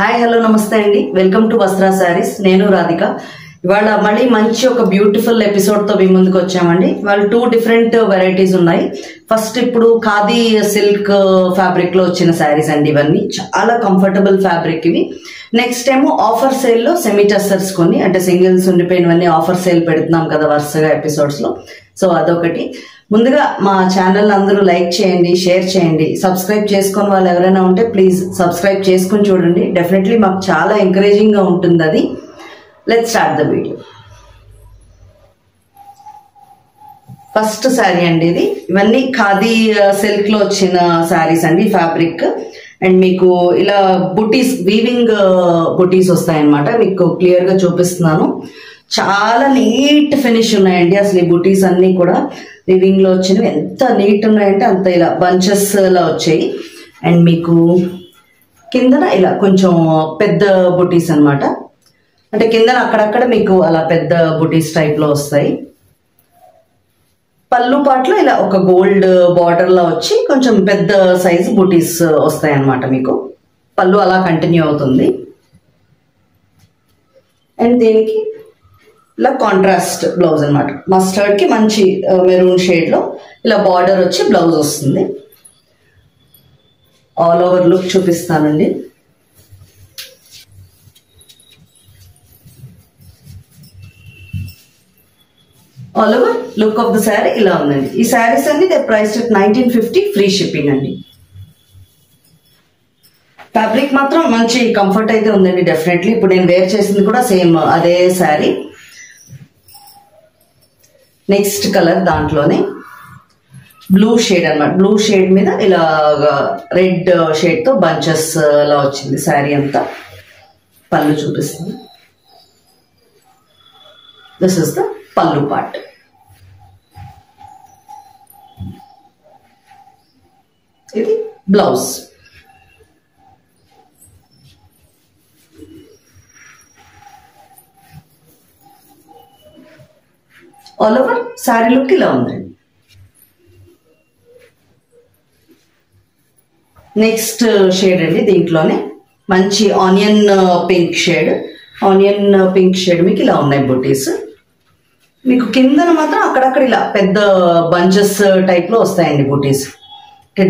Hi hello నమస్తే అండి. Welcome to Vastra Sarees. నేను రాధిక. ఇవాళ మళ్ళీ మంచి ఒక బ్యూటిఫుల్ ఎపిసోడ్ తో మీ ముందుకు వచ్చామండి. ఇవాళ 2 డిఫరెంట్ వెరైటీస్ ఉన్నాయి. ఫస్ట్ ఇప్పుడు ఖాదీ సిల్క్ ఫ్యాబ్రిక్ లో వచ్చిన శారీస్ అండి. ఇవన్నీ చాలా కంఫర్టబుల్ ఫ్యాబ్రిక్ ఇవి. నెక్స్ట్ ఏమో ఆఫర్ సేల్ లో సెమీ టస్సర్స్ కొన్ని అంటే సింగిల్స్ ఉండిపోయినవన్నీ ఆఫర్ సేల్ పెడుతున్నాం కదా వరుసగా ఎపిసోడ్స్ లో. సో అదొకటి. ముందుగా మా ఛానల్ అందరూ లైక్ చేయండి, షేర్ చేయండి. సబ్స్క్రైబ్ చేసుకుని వాళ్ళు ఎవరైనా ఉంటే ప్లీజ్ సబ్స్క్రైబ్ చేసుకుని చూడండి. డెఫినెట్లీ మాకు చాలా ఎంకరేజింగ్ గా ఉంటుంది అది. Let's start the video. First sari అండి ఇది. ఇవన్నీ ఖాదీ సిల్క్ లో వచ్చిన శారీస్ అండి. ఫ్యాబ్రిక్ అండ్ మీకు ఇలా బుటీస్ వీవింగ్ బుటీస్ వస్తాయన్నమాట. మీకు క్లియర్ గా చూపిస్తున్నాను. చాలా నీట్ ఫినిష్ ఉన్నాయండి. అసలు ఈ బుటీస్ అన్ని కూడా వీవింగ్ లో వచ్చినవి. ఎంత నీట్ ఉన్నాయంటే అంత ఇలా బంచెస్ లా వచ్చాయి. అండ్ మీకు కిందన ఇలా కొంచెం పెద్ద బుటీస్ అన్నమాట. అంటే కిందన అక్కడక్కడ మీకు అలా పెద్ద బుటీస్ టైప్ లో వస్తాయి. పళ్ళు పాటలో ఇలా ఒక గోల్డ్ బార్డర్ లా వచ్చి కొంచెం పెద్ద సైజు బుటీస్ వస్తాయి అన్నమాట. మీకు పళ్ళు అలా కంటిన్యూ అవుతుంది. అండ్ దీనికి ఇలా కాంట్రాస్ట్ బ్లౌజ్ అనమాట. మస్టర్డ్ కి మంచి మెరూన్ షేడ్ లో ఇలా బార్డర్ వచ్చి బ్లౌజ్ వస్తుంది. ఆల్ ఓవర్ లుక్ చూపిస్తానండి. All over look of the sari ఇలా ఉందండి. ఈ శారీస్ అన్ని the price at 1950 free shipping అండి. ఫ్యాబ్రిక్ మాత్రం మంచి కంఫర్ట్ అయితే ఉందండి డెఫినెట్లీ. ఇప్పుడు నేను వేర్ చేసింది కూడా సేమ్ అదే శారీ. నెక్స్ట్ కలర్ దాంట్లోనే బ్లూ షేడ్ అన్నమాట. బ్లూ షేడ్ మీద ఇలా రెడ్ షేడ్ తో బంచెస్ లా వచ్చింది శారీ అంతా. పళ్ళు చూపిస్తుంది. దిస్ ఇస్ ద పళ్ళు పార్ట్. ఇది blouse. All over sari look ఇలా ఉందండి. నెక్స్ట్ షేడ్ అండి. దీంట్లోనే మంచి onion pink shade. Onion pink shade మీకు ఇలా ఉన్నాయి బుటీస్. మీకు కిందన మాత్రం అక్కడక్కడ ఇలా పెద్ద బంచెస్ టైప్ లో వస్తాయండి బుటీస్.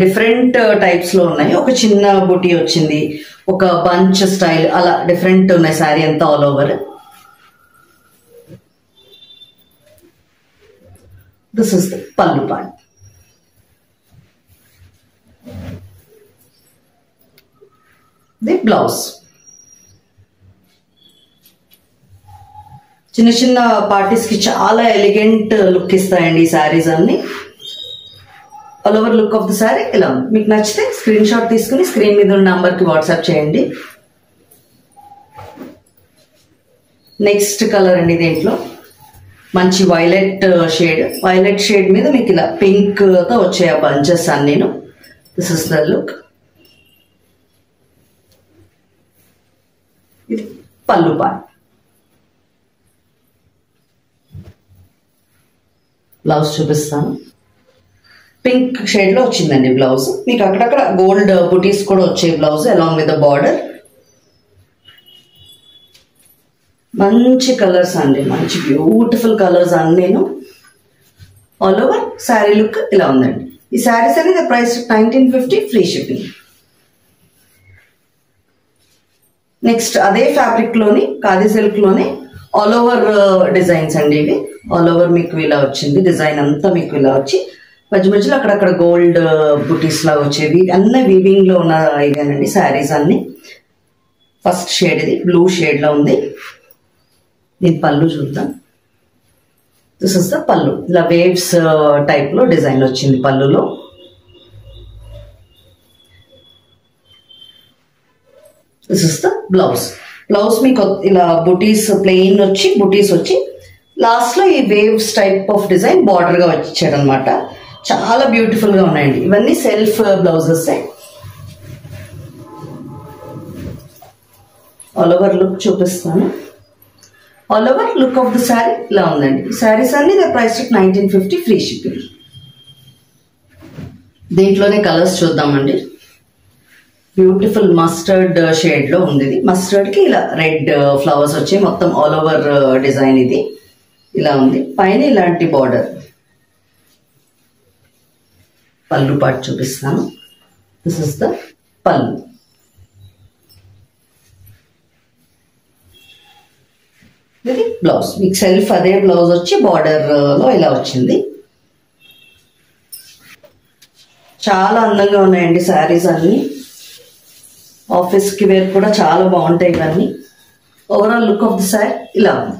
డిఫరెంట్ టైప్స్ లో ఉన్నాయి. ఒక చిన్న బుటీ వచ్చింది, ఒక బంచ్ స్టైల్, అలా డిఫరెంట్ ఉన్నాయి శారీ అంతా all over. This is the పల్లు పార్ట్. The blouse. చిన్న చిన్న పార్టీస్ కి చాలా ఎలిగెంట్ లుక్ ఇస్తాయండి ఈ శారీస్ అన్ని. All over look of the sari ఇలా ఉంది. మీకు నచ్చితే స్క్రీన్ షాట్ తీసుకుని స్క్రీన్ మీద ఉన్న నంబర్ కి వాట్సాప్ చేయండి. నెక్స్ట్ కలర్ అండి. దీంట్లో మంచి వైలెట్ షేడ్. వైలెట్ షేడ్ మీద మీకు ఇలా పింక్ తో వచ్చాయి ఆ బంచెస్ అన్నీను. This is the look. ఇది పళ్ళు పార్ట్. బ్లౌజ్ చూపిస్తాను. పింక్ షేడ్ లో వచ్చిందండి బ్లౌజ్. మీకు అక్కడక్కడ గోల్డ్ బుటీస్ కూడా వచ్చాయి blouse along with the border. మంచి కలర్స్ అండి, మంచి బ్యూటిఫుల్ కలర్స్ అన్నీను. ఆల్ ఓవర్ శారీ లుక్ ఇలా ఉందండి. ఈ శారీస్ అనేది ప్రైస్ 1950 ఫ్రీ షిప్పింగ్. నెక్స్ట్ అదే ఫ్యాబ్రిక్ లోని ఖాదీ సిల్క్ లోనే ఆల్ ఓవర్ డిజైన్స్ అండి ఇవి. ఆల్ ఓవర్ మీకు ఇలా వచ్చింది డిజైన్ అంతా. మీకు ఇలా వచ్చి మధ్య మధ్యలో అక్కడక్కడ గోల్డ్ బుటీస్ లాగా వచ్చేవి. అన్నీ వీవింగ్ లో ఉన్న ఇదేనండి శారీస్ అన్ని. ఫస్ట్ షేడ్ ఇది బ్లూ షేడ్ లో ఉంది. దీని పళ్ళు చూద్దాం. దిస్ ఇస్ ద పళ్ళు. ఇలా వేవ్స్ టైప్ లో డిజైన్ వచ్చింది పళ్ళులో. This is the blouse. Blouse మీకు ఇలా బుటీస్ ప్లెయిన్ వచ్చి బుటీస్ వచ్చి లాస్ట్ లో ఈ waves type of design border గా వచ్చారనమాట. చాలా బ్యూటిఫుల్ గా ఉన్నాయండి. ఇవన్నీ self blouses. All over look చూపిస్తాను. All over look of the sari ఇలా ఉందండి. శారీస్ అన్ని ద ప్రైస్ 1950 ఫ్రీ షిప్పింగ్. దీంట్లోనే కలర్స్ చూద్దామండి. బ్యూటిఫుల్ మస్టర్డ్ షేడ్ లో ఉంది. ఇది మస్టర్డ్ కి ఇలా రెడ్ ఫ్లవర్స్ వచ్చాయి. మొత్తం ఆల్ ఓవర్ డిజైన్ ఇది ఇలా ఉంది. పైన ఇలాంటి బార్డర్. పళ్ళు పాటు చూపిస్తాను. దిస్ ఇస్ ద పళ్ళు. ఇది బ్లౌజ్. మీకు సెల్ఫ్ అదే బ్లౌజ్ వచ్చి బార్డర్ లో ఇలా వచ్చింది. చాలా అందంగా ఉన్నాయండి శారీస్ అన్ని. ఆఫీస్ కి వేర్ కూడా చాలా బాగుంటాయి ఇవన్నీ. Overall look of the sari ఇలా ఉంది.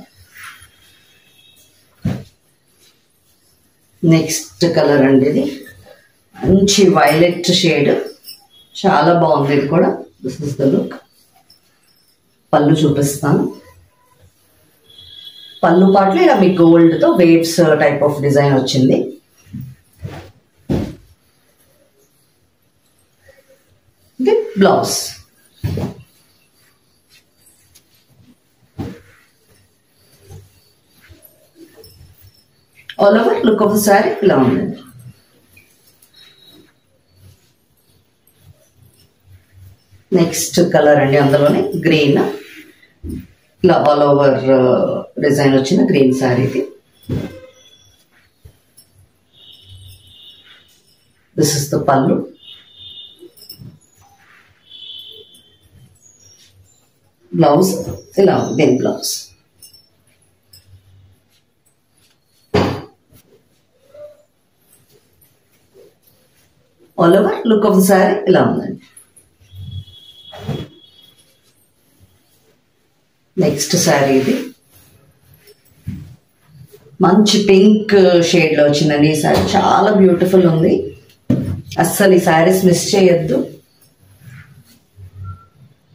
నెక్స్ట్ కలర్ అండి ఇది మంచి వైలెట్ షేడ్, చాలా బాగుంది ఇది కూడా. This is the look. పళ్ళు చూపిస్తాను. పళ్ళు పాటలు ఇలా మీకు గోల్డ్ తో వేవ్స్ టైప్ ఆఫ్ డిజైన్ వచ్చింది. ఇది blouse. All over look of the sari ఇలా ఉందండి. నెక్స్ట్ కలర్ అండి అందులోనే గ్రీన్, ఇలా ఆల్ ఓవర్ డిజైన్ వచ్చిన గ్రీన్ శారీ ఇది. దిస్ ఇస్ ద పళ్ళు. బ్లౌజ్ ఇలా ఉంది. Blouse all over look of the sari ఇలా ఉందండి. నెక్స్ట్ శారీ ఇది మంచి పింక్ షేడ్ లో వచ్చిందండి. ఈ శారీ చాలా బ్యూటిఫుల్ ఉంది. అస్సలు ఈ శారీస్ మిస్ చేయొద్దు.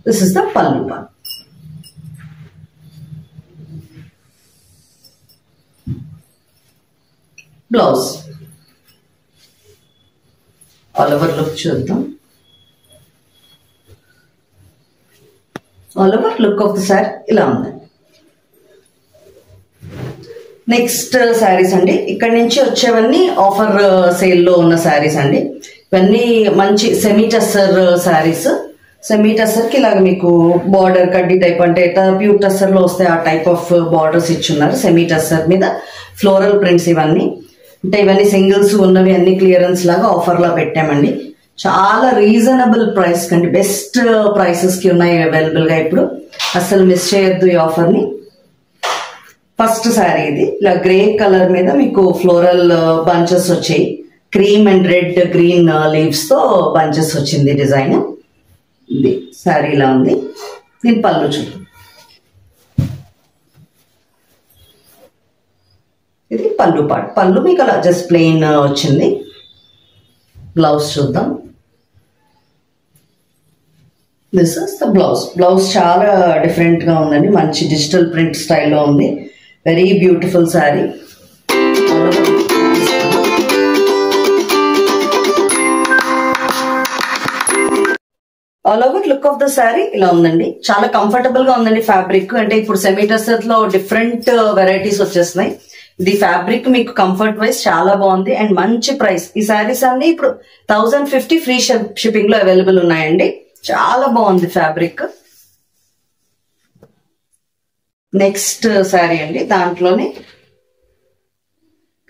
దిస్ ఇస్ ద పళ్ళు part. Blouse. All over look చూద్దాం. All over look of the sari ఇలా ఉంది. నెక్స్ట్ శారీస్ అండి. ఇక్కడ నుంచి వచ్చేవన్నీ ఆఫర్ సేల్ లో ఉన్న శారీస్ అండి. ఇవన్నీ మంచి సెమీ టస్సర్ శారీస్. సెమీ టస్సర్ కి ఇలాగ మీకు బార్డర్ కడ్డీ టైప్ అంటే ప్యూర్ టస్సర్ లో వస్తే ఆ టైప్ ఆఫ్ బార్డర్స్ ఇచ్చున్నారు. సెమీ టస్సర్ మీద ఫ్లోరల్ ప్రింట్స్ ఇవన్నీ అంటే ఇవన్నీ సింగిల్స్ ఉన్నవి అన్ని క్లియరెన్స్ లాగా ఆఫర్ లా పెట్టామండి. చాలా రీజనబుల్ ప్రైస్ కండి, బెస్ట్ ప్రైసెస్ కి ఉన్నాయి అవైలబుల్ గా ఇప్పుడు. అసలు మిస్ చేయొద్దు ఈ ఆఫర్ ని. ఫస్ట్ శారీ ఇది ఇలా గ్రే కలర్ మీద మీకు ఫ్లోరల్ బంచెస్ వచ్చాయి. Cream and red green leaves తో బంచెస్ వచ్చింది డిజైన్. ఇది శారీ ఇలా ఉంది. దీని పళ్ళు చూద్దాం. ఇది పళ్ళు పార్ట్. పళ్ళు మీకు అలా జస్ట్ ప్లెయిన్ వచ్చింది. బ్లౌజ్ చూద్దాం. This is the blouse. Blouse చాలా డిఫరెంట్ గా ఉందండి. మంచి డిజిటల్ ప్రింట్ స్టైల్లో ఉంది. Very beautiful sari. All over look of the sari ఇలా ఉందండి. చాలా కంఫర్టబుల్ గా ఉందండి. ఫ్యాబ్రిక్ అంటే ఇప్పుడు సెమీ టస్సర్ లో డిఫరెంట్ వెరైటీస్ వచ్చేస్తున్నాయి. ఇది ఫ్యాబ్రిక్ మీకు కంఫర్ట్ వైజ్ చాలా బాగుంది అండ్ మంచి ప్రైస్. ఈ శారీస్ అన్ని ఇప్పుడు 1050 ఫ్రీ షిప్పింగ్ లో అవైలబుల్ ఉన్నాయండి. చాలా బాగుంది ఫ్యాబ్రిక్. నెక్స్ట్ శారీ అండి. దాంట్లోనే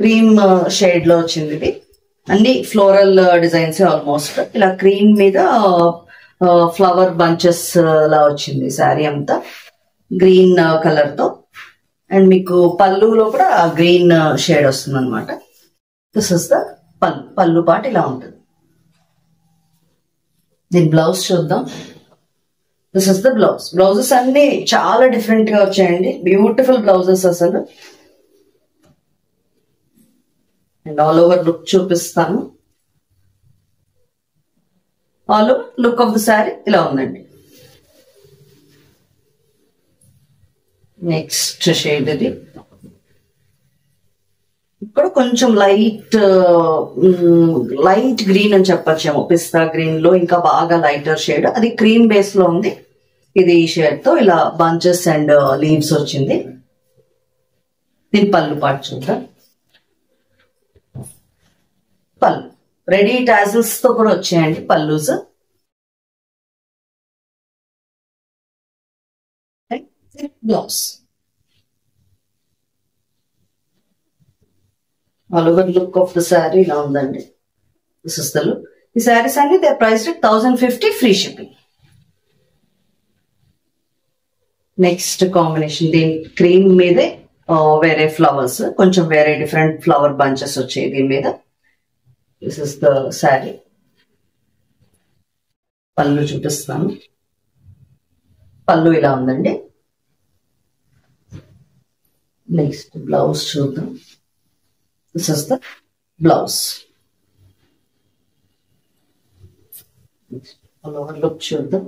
క్రీమ్ షేడ్ లో వచ్చింది. ఇది అన్ని ఫ్లోరల్ డిజైన్స్ ఆల్మోస్ట్. ఇలా క్రీమ్ మీద ఫ్లవర్ బంచెస్ లా వచ్చింది శారీ అంతా గ్రీన్ కలర్ తో. అండ్ మీకు పళ్ళులో కూడా గ్రీన్ షేడ్ వస్తుంది అనమాట. దిస్ ఇస్ ద పళ్ళు. పళ్ళు పాటు ఇలా ఉంటుంది. దీని బ్లౌజ్ చూద్దాం. This is the blouse. Blouses అన్ని చాలా డిఫరెంట్ గా వచ్చాయండి. బ్యూటిఫుల్ బ్లౌజెస్ అసలు. అండ్ ఆల్ ఓవర్ లుక్ చూపిస్తాను. All over look of the sari ఇలా ఉందండి. నెక్స్ట్ షేడ్ ఇది ఇక్కడ కొంచెం లైట్ గ్రీన్ అని చెప్పచ్చేమో. పిస్తా గ్రీన్ లో ఇంకా బాగా లైటర్ షేడ్. అది క్రీమ్ బేస్ లో ఉంది. ఇది ఈ షేడ్ తో ఇలా బంచెస్ అండ్ లీవ్స్ వచ్చింది. దీని పళ్ళు పాటు చూద్దాం. పళ్ళు రెడీ టాజిల్స్ తో కూడా వచ్చాయండి పళ్ళుస్. Blouse. All over look of the sari ఇలా ఉందండి. This is the look. ఈ శారీస్ అన్ని the price 1050 free shipping. Next combination దీని క్రీమ్ మీదే వేరే ఫ్లవర్స్, కొంచెం వేరే డిఫరెంట్ ఫ్లవర్ బంచెస్ వచ్చాయి దీని మీద. This is the sari. పళ్ళు చూపిస్తాను. పళ్ళు ఇలా ఉందండి. నెక్స్ట్ బ్లౌజ్ చూద్దాం. This is the blouse. All over look చూద్దాం.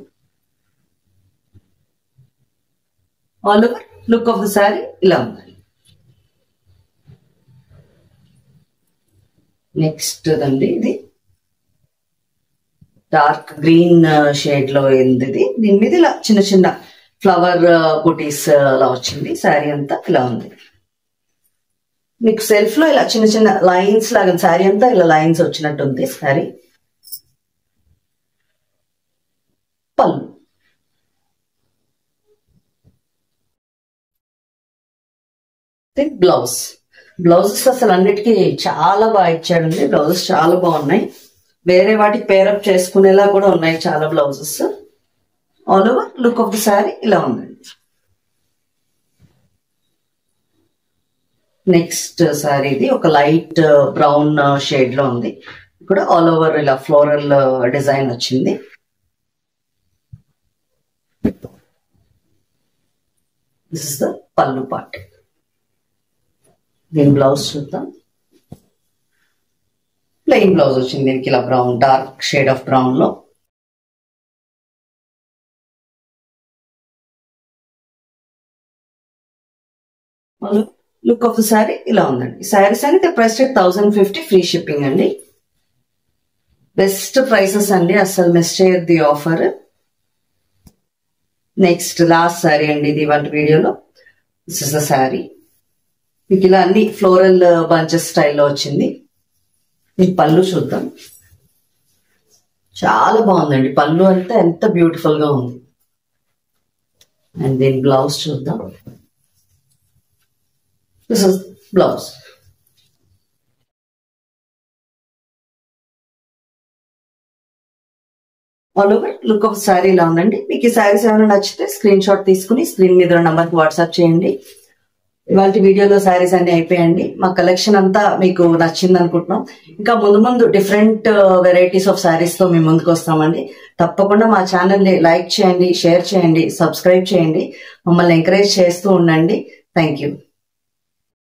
All over look of the sari ఇలా ఉంది. నెక్స్ట్ అండి ఇది డార్క్ గ్రీన్ షేడ్ లో అయింది. దీని మీద ఇలా చిన్న చిన్న ఫ్లవర్ బుటీస్ అలా వచ్చింది. శారీ అంతా ఇలా ఉంది. మీకు సెల్ఫ్ లో ఇలా చిన్న చిన్న లైన్స్ లాగా శారీ అంతా ఇలా లైన్స్ వచ్చినట్టు ఉంది శారీ. పళ్ళు. బ్లౌజ్. బ్లౌజెస్ అసలు అన్నిటికీ చాలా బాగా ఇచ్చాడండి. బ్లౌజెస్ చాలా బాగున్నాయి. వేరే వాటికి పేరప్ చేసుకునేలా కూడా ఉన్నాయి చాలా blouses. All over look of the sari ఇలా ఉందండి. నెక్స్ట్ శారీ ఇది ఒక లైట్ బ్రౌన్ షేడ్ లో ఉంది. ఇక్కడ ఆల్ ఓవర్ ఇలా ఫ్లోరల్ డిజైన్ వచ్చింది. దిస్ ఇస్ ద పళ్ళు పార్ట్. దీని బ్లౌజ్ చూద్దాం. ప్లెయిన్ బ్లౌజ్ వచ్చింది దీనికి ఇలా brown, dark shade of brown లో. లుక్ ఆఫ్ ద శారీ ఇలా ఉందండి. శారీస్ అనేది ప్రైస్ 1050 ఫ్రీ షిప్పింగ్ అండి. బెస్ట్ ప్రైసెస్ అండి, అస్సలు మిస్ చేయొద్దు ఈ ఆఫర్. నెక్స్ట్ లాస్ట్ శారీ అండి ఇది ఇవాళ వీడియోలో. This is the sari. మీకు ఇలా అన్ని ఫ్లోరల్ బంచెస్ స్టైల్లో వచ్చింది. ఈ పళ్ళు చూద్దాం. చాలా బాగుందండి పళ్ళు అంతా, ఎంత బ్యూటిఫుల్ గా ఉంది. అండ్ దీని బ్లౌజ్ చూద్దాం. This is blouse. All over look of sari ఇలా ఉందండి. మీకు ఈ శారీస్ ఏమైనా నచ్చితే స్క్రీన్ షాట్ తీసుకుని స్క్రీన్ మీద నంబర్కి వాట్సాప్ చేయండి. ఇవాళ వీడియోలో శారీస్ అన్ని అయిపోయాయండి. మా కలెక్షన్ అంతా మీకు నచ్చింది అనుకుంటున్నాం. ఇంకా ముందు ముందు డిఫరెంట్ వెరైటీస్ ఆఫ్ శారీస్ తో మేము ముందుకు వస్తామండి. తప్పకుండా మా ఛానల్ ని లైక్ చేయండి, షేర్ చేయండి, సబ్స్క్రైబ్ చేయండి. మమ్మల్ని ఎంకరేజ్ చేస్తూ ఉండండి. Thank you.